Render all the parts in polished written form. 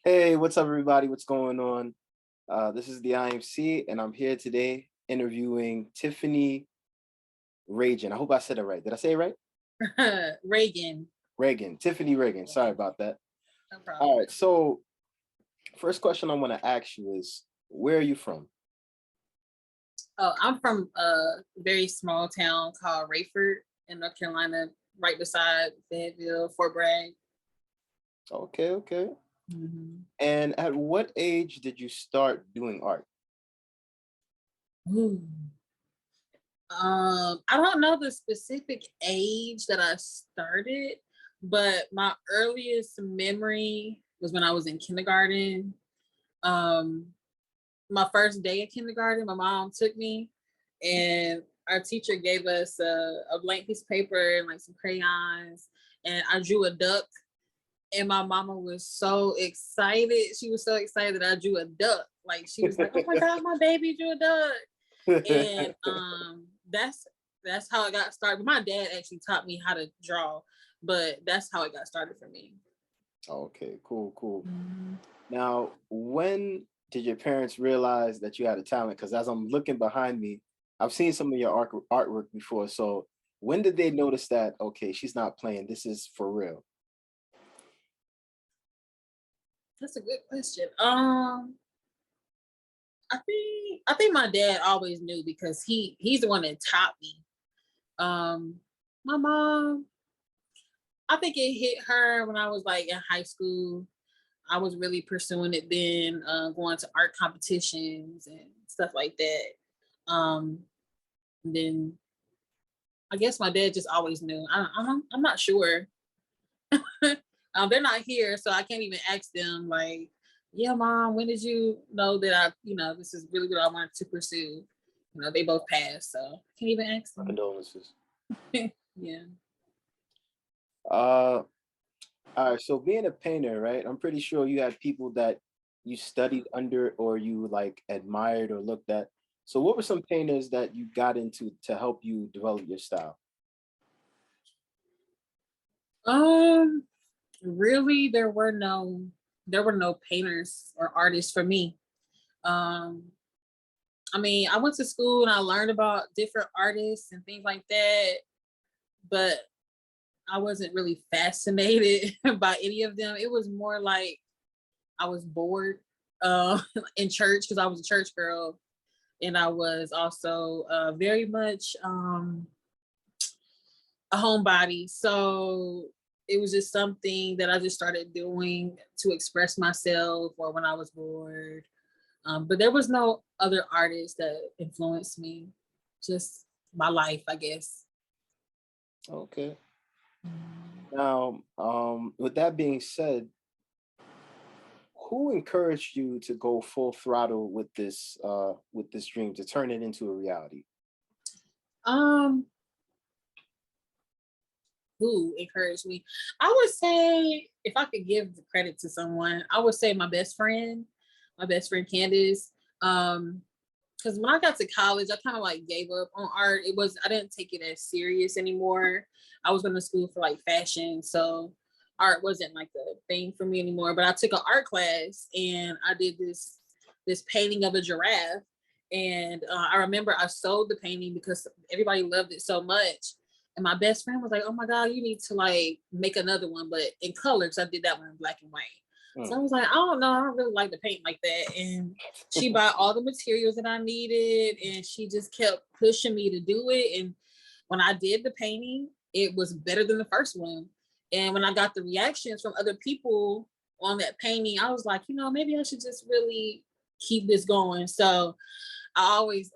Hey, what's up, everybody? What's going on? This is the IMC, and I'm here today interviewing Tiffany Ragin. I hope I said it right. Did I say it right? Reagan, Reagan, Tiffany Reagan. Sorry about that. no All problem. right. So, first question I want to ask you is, where are you from? Oh, I'm from a very small town called Rayford in North Carolina, right beside Fayetteville, Fort Bragg. Okay, okay. Mhm. And at what age did you start doing art? Ooh. I don't know the specific age that I started, but my earliest memory was when I was in kindergarten. Um, my first day of kindergarten, my mom took me, and our teacher gave us a blank piece of paper and like some crayons, and I drew a duck. And my mama was so excited. She was so excited that I drew a duck. Like she was like, "Oh my god, my baby drew a duck!" And that's how it got started. My dad actually taught me how to draw, but that's how it got started for me. Okay, cool, cool. Mhm. Now, when did your parents realize that you had a talent? Because as I'm looking behind me, I've seen some of your artwork before. So when did they notice that, okay, she's not playing, this is for real? That's a good question. I think my dad always knew because he's the one that taught me. Um, my mom, I think it hit her when I was like in high school. I was really pursuing it then, going to art competitions and stuff like that. Um, and then I guess my dad just always knew. I'm not sure. They're not here, so I can't even ask them like, yeah, mom, when did you know that this is really what I wanted to pursue? They both passed, so I can't even ask My them. condolences. Yeah. Uh, all right. So being a painter, right? I'm pretty sure you had people that you studied under or you like admired or looked at. So what were some painters that you got into to help you develop your style? Um, really, there were no painters or artists for me. Um, I mean, I went to school and I learned about different artists and things like that, but I wasn't really fascinated by any of them. It was more like I was bored in church because I was a church girl, and I was also very much a homebody. So it was just something that I just started doing to express myself or when I was bored. But there was no other artist that influenced me, just my life, I guess. Okay. Now, with that being said, who encouraged you to go full throttle with this dream to turn it into a reality? Um, who encouraged me? I would say if I could give the credit to someone, I would say my best friend Candace. Because when I got to college, I kind of like gave up on art. I didn't take it as serious anymore. I was going to school for like fashion, so art wasn't like the thing for me anymore. But I took an art class and I did this painting of a giraffe. And I remember I sold the painting because everybody loved it so much. And my best friend was like, "Oh my god, you need to like make another one, but in color." Because I did that one in black and white. So I Hmm. was like, "I don't know, I don't really like to paint like that." And she bought all the materials that I needed, and she just kept pushing me to do it. And when I did the painting, it was better than the first one. And when I got the reactions from other people on that painting, I was like, maybe I should just really keep this going. So I always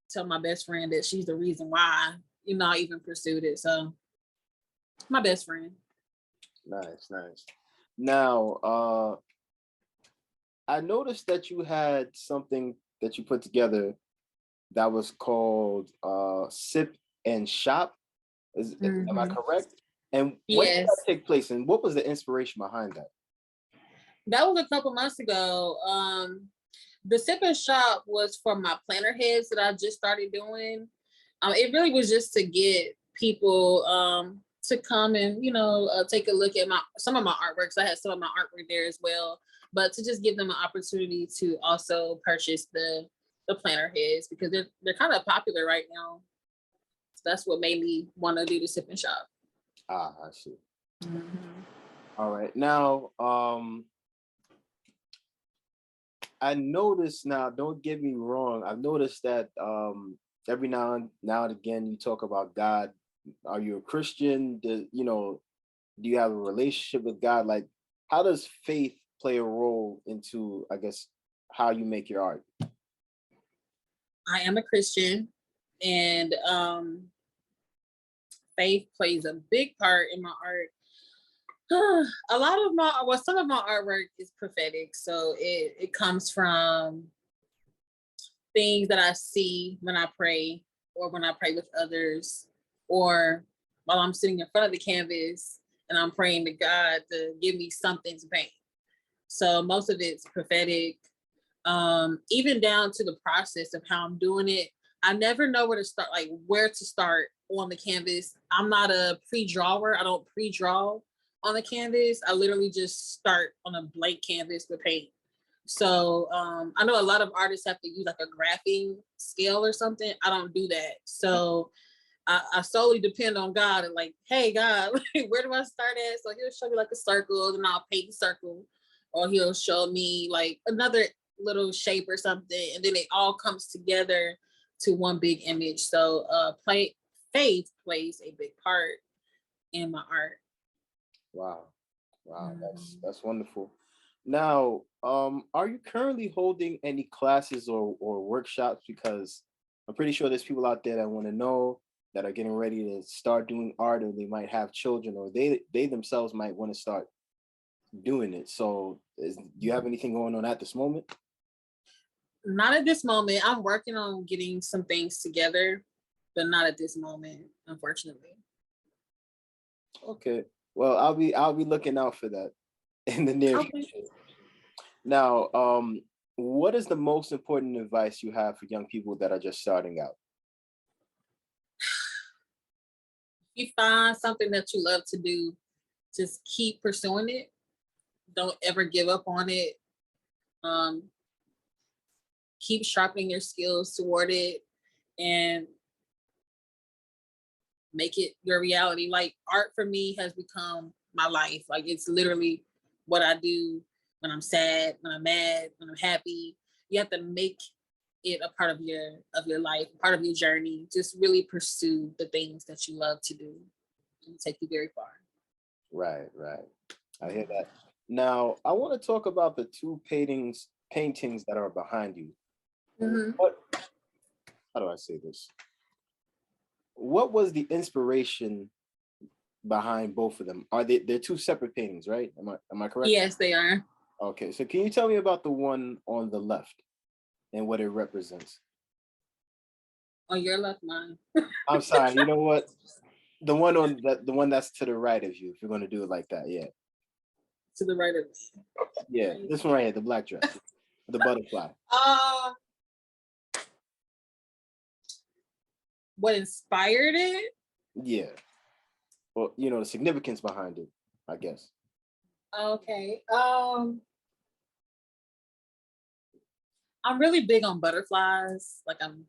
tell my best friend that she's the reason why, I even pursued it. So my best friend. Nice, nice. Now, I noticed that you had something that you put together that was called Sip and Shop. Am I Mhm. correct? And when did that Yes. take place, and what was the inspiration behind that? That was a couple months ago. The sip and shop was for my planner heads that I just started doing. It really was just to get people to come and take a look at my some of my artworks. I had some of my artwork there as well. but to just give them an opportunity to also purchase the planner heads, because they're kind of popular right now. So that's what made me want to do the sip and shop. Ah, I see. Mm-hmm. All right. Now, I noticed now, don't get me wrong, I've noticed that every now and again you talk about God. Are you a Christian? Do you have a relationship with God? Like, how does faith play a role into, I guess, how you make your art? I am a Christian, and faith plays a big part in my art. A lot of some of my artwork is prophetic, so it comes from things that I see when I pray, or when I pray with others, or while I'm sitting in front of the canvas and I'm praying to God to give me something to paint. So most of it's prophetic, even down to the process of how I'm doing it. I never know where to start on the canvas. I'm not a pre-drawer. I don't pre-draw on the canvas. I literally just start on a blank canvas with paint. So I know a lot of artists have to use like a graphing scale or something. I don't do that. So I solely depend on God and like, hey God, where do I start at? So he'll show me like a circle, and I'll paint the circle, or he'll show me like another little shape or something, and then it all comes together to one big image. So faith plays a big part in my art. Wow. Wow, Mhm. that's wonderful. Now, are you currently holding any classes or workshops? Because I'm pretty sure there's people out there that want to know, that are getting ready to start doing art, or they might have children, or they themselves might want to start doing it. So, do you have anything going on at this moment? Not at this moment. I'm working on getting some things together, but not at this moment, unfortunately. Okay. Well, I'll be looking out for that in the near Okay. future. Now, what is the most important advice you have for young people that are just starting out? If you find something that you love to do, just keep pursuing it. Don't ever give up on it. Um, keep sharpening your skills toward it, and make it your reality. Like, art for me has become my life. Like, it's literally what I do when I'm sad, when I'm mad, when I'm happy. You have to make it a part of your life, part of your journey. Just really pursue the things that you love to do, and take you very far. Right, right. I hear that. Now, I want to talk about the two paintings that are behind you. Mm-hmm. What, how do I say this? What was the inspiration behind both of them? They're two separate paintings, right? Am I correct? Yes, they are. Okay, so can you tell me about the one on the left and what it represents? On your left, mine. I'm sorry, you know what? The one that's to the right of you, if you're gonna do it like that, yeah. To the right of Yeah, me. this one right here, the black dress, the butterfly. Uh, what inspired it? Yeah. Well, the significance behind it, I guess. Okay. I'm really big on butterflies. Like, I'm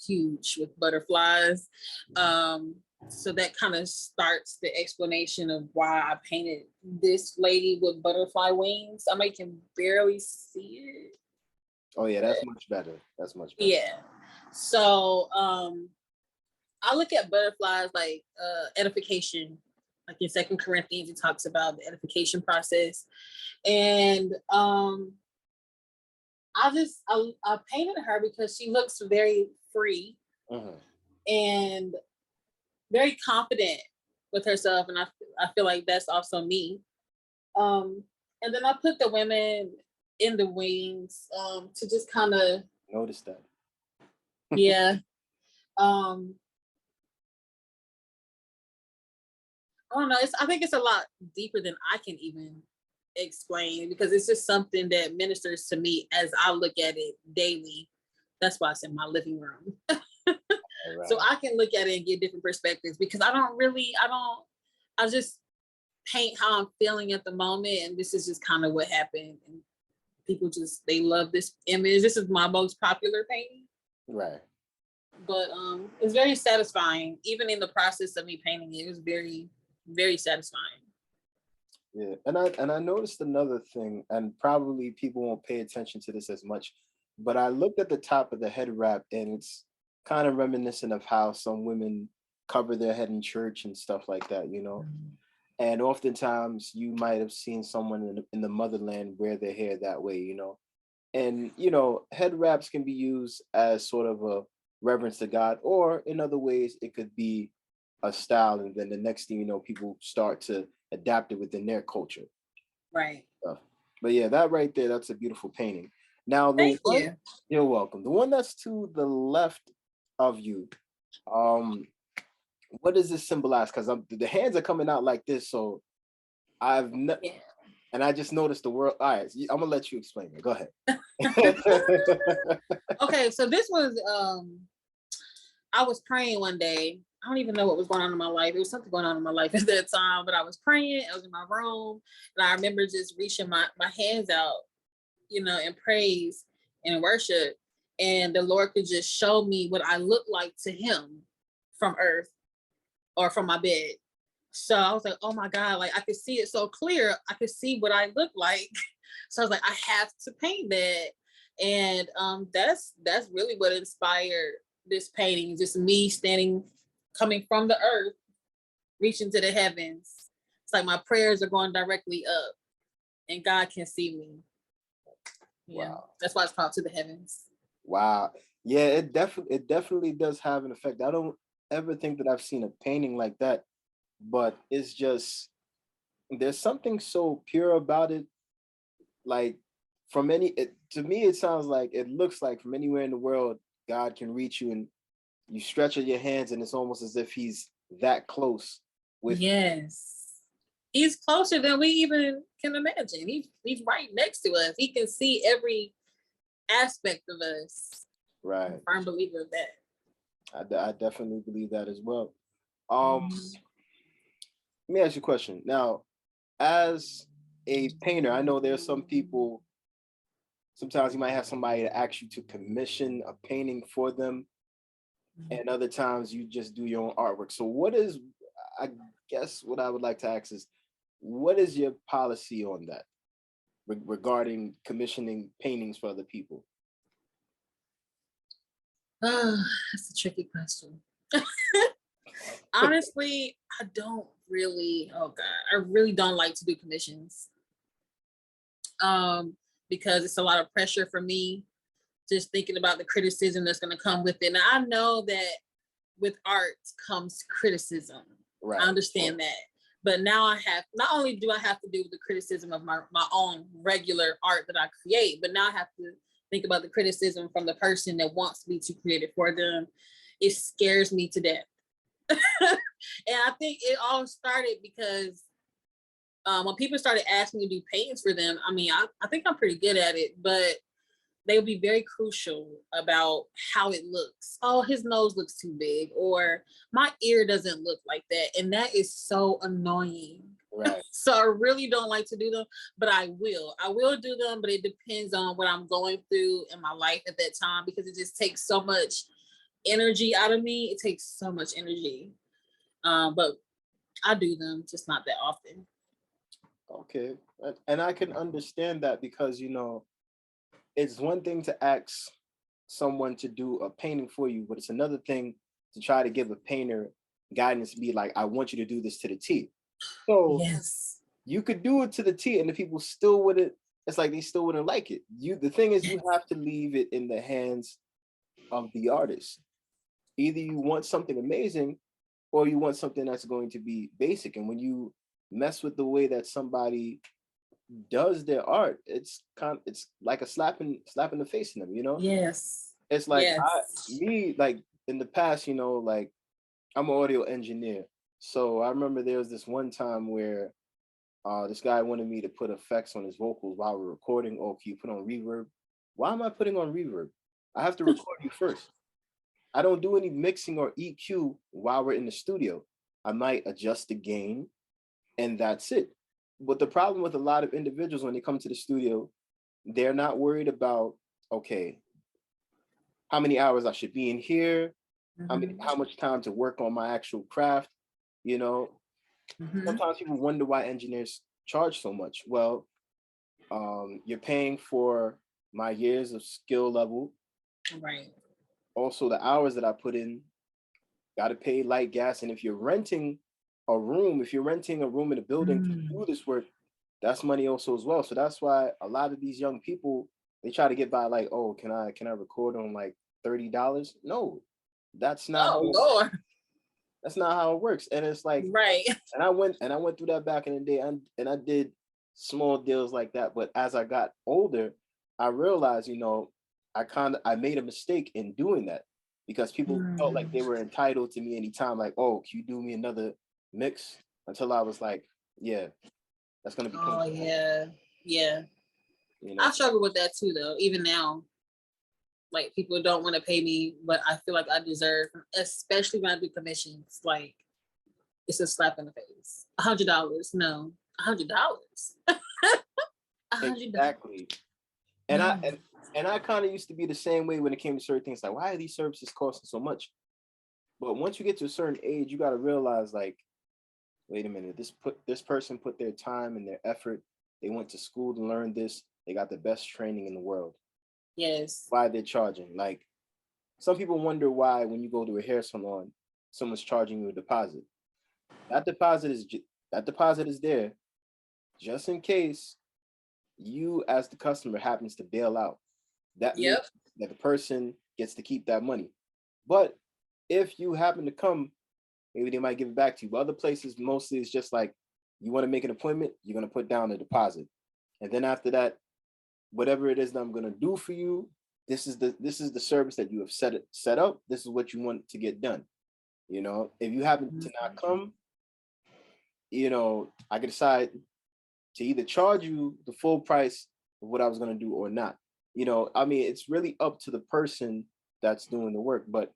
huge with butterflies. Um, so that kind of starts the explanation of why I painted this lady with butterfly wings. I mean, you can barely see it. Oh yeah, that's But much better. That's much better. yeah. So I look at butterflies like edification. Like in Second Corinthians, it talks about the edification process. And I painted her because she looks very free Mhm. and very confident with herself, and I feel like that's also me. Um, and then I put the women in the wings to just kind of, Notice that. yeah. Um, I don't know. I think it's a lot deeper than I can even explain, because it's just something that ministers to me as I look at it daily. That's why it's in my living room. All So right. I can look at it and get different perspectives, because I just paint how I'm feeling at the moment. And this is just kind of what happened. And people just they love this image. This is my most popular painting. Right. But it's very satisfying. Even in the process of me painting it, it was very, very satisfying. Yeah. And I noticed another thing, and probably people won't pay attention to this as much, but I looked at the top of the head wrap and it's kind of reminiscent of how some women cover their head in church and stuff like that, you know. And oftentimes you might have seen someone in the motherland wear their hair that way, you know. And you know, head wraps can be used as sort of a reverence to God, or in other ways it could be a style, and then the next thing you know, people start to adapt it within their culture. Right. But yeah, that right there, that's a beautiful painting. Now the Thank one, you. you're welcome. The one that's to the left of you, um, what does this symbolize? Because the hands are coming out like this, so I've never. Yeah. And I just noticed the world. All right, I'm gonna let you explain it. Go ahead. Okay, so this was I was praying one day. I don't even know what was going on in my life. There was something going on in my life at that time, but I was praying. I was in my room, and I remember just reaching my hands out, you know, in praise and worship. And the Lord could just show me what I look like to Him from earth or from my bed. So I was like, oh my God, like I could see it so clear. I could see what I look like. So I was like, I have to paint that. And that's really what inspired this painting, just me standing, coming from the earth, reaching to the heavens. It's like my prayers are going directly up and God can see me. Yeah. Wow. That's why it's called To the Heavens. Wow. Yeah, it definitely does have an effect. I don't ever think that I've seen a painting like that, but it's just there's something so pure about it. Like to me, it sounds like it looks like from anywhere in the world, God can reach you and you stretch out your hands, and it's almost as if He's that close with you. Yes. He's closer than we even can imagine. He's right next to us. He can see every aspect of us. I'm Right. a firm believer of that. I definitely believe that as well. Let me ask you a question. Now, as a painter, I know there's some people, sometimes you might have somebody to ask you to commission a painting for them, and other times you just do your own artwork. So I guess what I would like to ask is, what is your policy on that regarding commissioning paintings for other people? That's a tricky question. Honestly, I don't really, oh God, I really don't like to do commissions. Because it's a lot of pressure for me, just thinking about the criticism that's going to come with it. And I know that with art comes criticism. Right. I understand that. But now I have, not only do I have to deal with the criticism of my own regular art that I create, but now I have to think about the criticism from the person that wants me to create it for them. It scares me to death. And I think it all started because when people started asking me to do paintings for them, I mean, I think I'm pretty good at it, but they would be very crucial about how it looks. Oh, his nose looks too big, or my ear doesn't look like that. And that is so annoying. Right. So I really don't like to do them, but I will. I will do them, but it depends on what I'm going through in my life at that time, because it just takes so much energy out of me. It takes so much energy. But I do them, just not that often. Okay. And I can understand that because, you know, it's one thing to ask someone to do a painting for you, but it's another thing to try to give a painter guidance to be like, I want you to do this to the T. So Yes. you could do it to the T and the people still wouldn't, it's like they still wouldn't like it. The thing is, you have to leave it in the hands of the artist. Either you want something amazing or you want something that's going to be basic. And when you mess with the way that somebody does their art, it's like a slap in the face in them, you know? Yes. It's like Yes. like in the past, you know, like I'm an audio engineer. So I remember there was this one time where this guy wanted me to put effects on his vocals while we're recording. Oh, can you put on reverb? Why am I putting on reverb? I have to record you first. I don't do any mixing or EQ while we're in the studio. I might adjust the gain and that's it. But the problem with a lot of individuals when they come to the studio, they're not worried about, okay, how many hours I should be in here, Mhm. how much time to work on my actual craft. You know, Mhm. sometimes people wonder why engineers charge so much. Well, you're paying for my years of skill level, Right. also the hours that I put in, got to pay light, gas, and if you're renting if you're renting a room in a building to Mm. do this work, that's money also as well. So that's why a lot of these young people, they try to get by like, oh, can I record on like $30? No, that's not Oh how Lord. that's not how it works. And it's like, Right. and I went through that back in the day, and I did small deals like that. But as I got older, I realized, I made a mistake in doing that because people felt like they Mm. were entitled to me anytime. Like, oh, can you do me another mix? Until I was like, yeah, that's gonna become, Oh yeah. Yeah. you know. I struggle with that too though, even now. Like people don't want to pay me what I feel like I deserve, especially when I do commissions. Like it's a slap in the face. $100. No. $100. $100. Exactly. And I No. and I kind of used to be the same way when it came to certain things. Like, why are these services costing so much? But once you get to a certain age, you got to realize, like, wait a minute, this person put their time and their effort. They went to school to learn this. They got the best training in the world. Yes. Why they're charging? Like, some people wonder why when you go to a hair salon, someone's charging you a deposit. That deposit is that deposit is there just in case you, as the customer, happens to bail out. That means Yep. that the person gets to keep that money. But if you happen to come, maybe they might give it back to you. But other places, mostly it's just like, you want to make an appointment, you're gonna put down a deposit, and then after that, whatever it is that I'm gonna do for you, this is the service that you have set up. This is what you want to get done. If you happen to not come, I could decide to either charge you the full price of what I was gonna do or not. I mean, it's really up to the person that's doing the work, but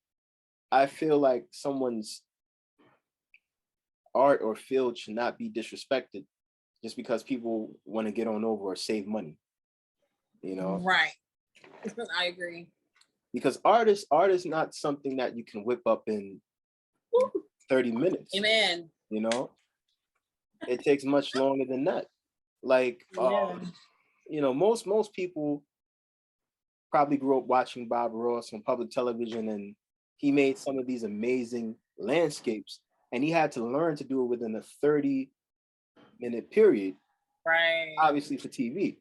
I feel like someone's art or field should not be disrespected just because people want to get on over or save money, you know? Right. I agree. Because art is not something that you can whip up in 30 minutes, Amen. you know? It takes much longer than that. Like, Yeah. most people probably grew up watching Bob Ross on public television, and he made some of these amazing landscapes, and he had to learn to do it within a 30-minute period, Right. obviously for TV.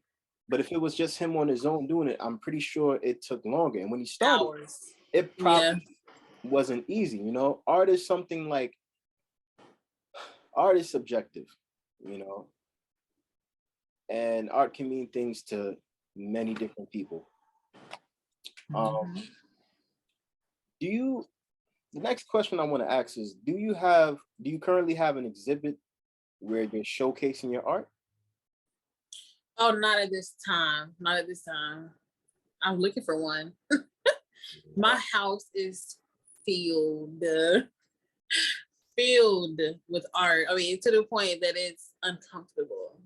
But if it was just him on his own doing it, I'm pretty sure it took longer. And when he started, Hours. it Yeah. probably wasn't easy. Art is something like, art is subjective, you know, and art can mean things to many different people. Um, Mhm. do you The next question I want to ask is, do you currently have an exhibit where you're showcasing your art? Oh, not at this time. Not at this time. I'm looking for one. My house is filled, filled with art. I mean, to the point that it's uncomfortable.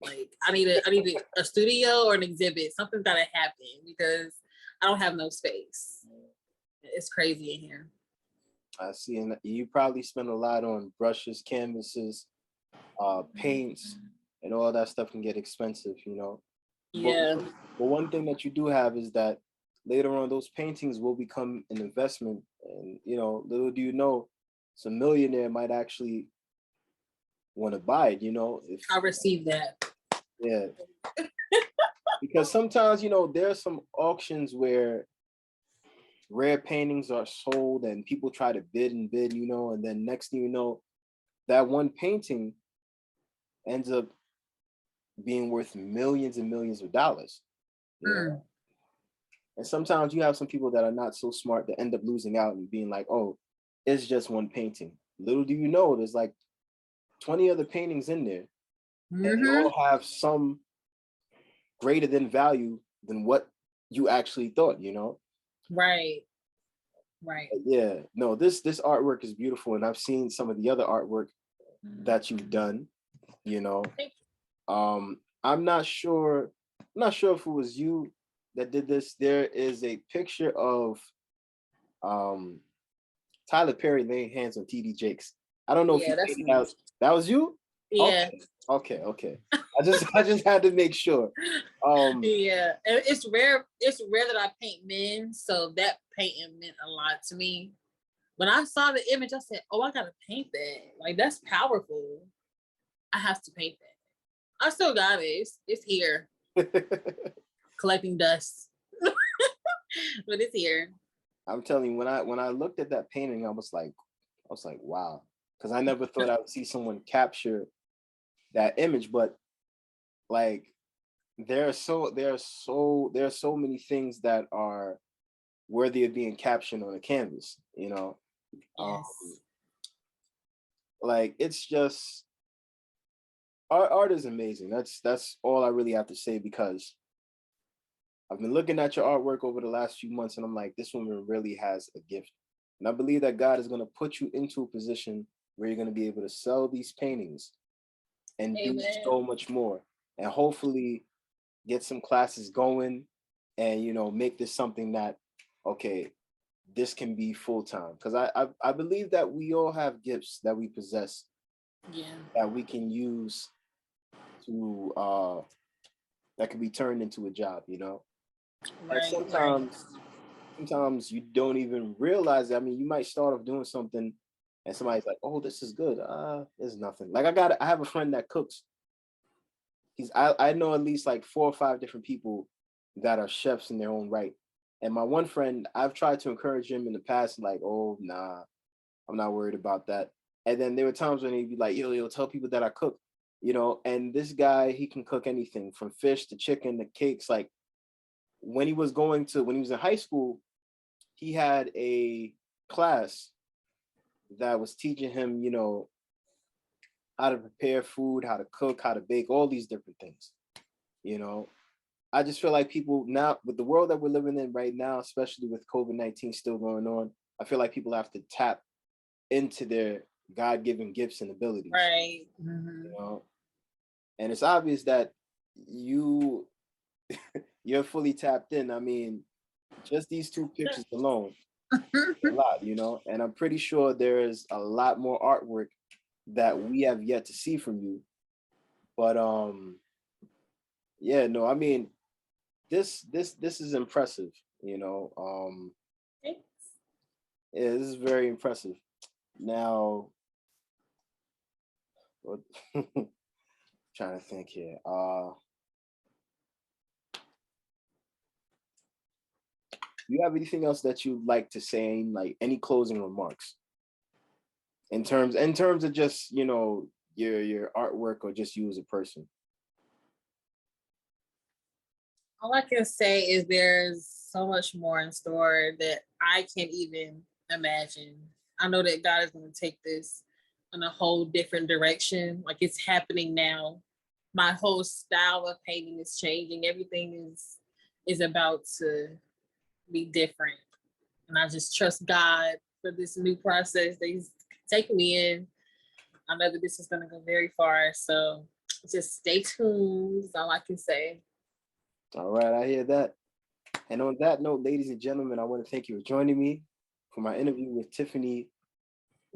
Like I need a studio or an exhibit. Something's gotta happen because I don't have no space. It's crazy in here. I see, and you probably spend a lot on brushes, canvases, paints, and all that stuff can get expensive. But Yeah, but one thing that you do have is that later on those paintings will become an investment, and little do you know, some millionaire might actually want to buy it. If I received that. Yeah, because sometimes there's some auctions where rare paintings are sold and people try to bid and bid, and then next thing you know, that one painting ends up being worth millions and millions of dollars. You know, Mm. and sometimes you have some people that are not so smart that end up losing out and being like, "Oh, it's just one painting." Little do you know, there's like 20 other paintings in there, and they Hmm. all have some greater than value than what you actually thought. Right, right. Yeah, no, this artwork is beautiful, and I've seen some of the other artwork that you've done. You know, Thank I'm not sure not sure if it was you that did this. There is a picture of um Tyler Perry laying hands on TD Jakes. I don't know if you Yeah, that's painted me. out. That was you? Yeah. Okay. Okay. I just had to make sure. Yeah. And it's rare that I paint men, so that painting meant a lot to me. When I saw the image, I said, "Oh, I gotta paint that. Like that's powerful. I have to paint that." I still got it. It's here, collecting dust, but it's here. I'm telling you, when I looked at that painting, I was like, wow. Because I never thought I would see someone capture that image, but like there are so many things that are worthy of being captioned on a canvas, you know. Um, Yes. like it's just art is amazing. That's all I really have to say because I've been looking at your artwork over the last few months and I'm like, this woman really has a gift. And I believe that God is going to put you into a position where you're going to be able to sell these paintings and do Amen. so much more. And hopefully get some classes going and make this something that okay, this can be full time. Because I believe that we all have gifts that we possess Yeah. that we can use to that can be turned into a job, and Right. Right. sometimes you don't even realize it. I mean, you might start off doing something and somebody's like, oh, this is good. There's nothing. Like I have a friend that cooks. I know at least like 4 or 5 different people that are chefs in their own right. And my one friend, I've tried to encourage him in the past, like, oh nah, I'm not worried about that. And then there were times when he'd be like, yo, tell people that I cook, and this guy, he can cook anything from fish to chicken to cakes. Like when he was in high school, he had a class that was teaching him, how to prepare food, how to cook, how to bake, all these different things. You know, I just feel like people now, with the world that we're living in right now, especially with COVID-19 still going on, I feel like people have to tap into their God-given gifts and abilities. Right. You know, and it's obvious that you you're fully tapped in. I mean, just these 2 pictures alone, a lot, and I'm pretty sure there is a lot more artwork that we have yet to see from you. But yeah, no, I mean, this is impressive, you know. Thanks. Yeah, this is very impressive. Now, what trying to think here. Do you have anything else that you'd like to say, like any closing remarks in terms of just, your artwork or just you as a person? All I can say is there's so much more in store that I can't even imagine. I know that God is going to take this in a whole different direction. Like it's happening now. My whole style of painting is changing. Everything is about to be different. And I just trust God for this new process that He's taking me in. I know that this is going to go very far. So just stay tuned, is all I can say. All right, I hear that. And on that note, ladies and gentlemen, I want to thank you for joining me for my interview with Tiffany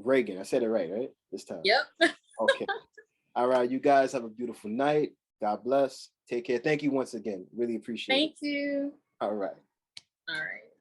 Ragin. I said it right this time. Yep. Okay. All right, you guys have a beautiful night. God bless. Take care. Thank you once again. Really appreciate it. Thank you. All right. All right.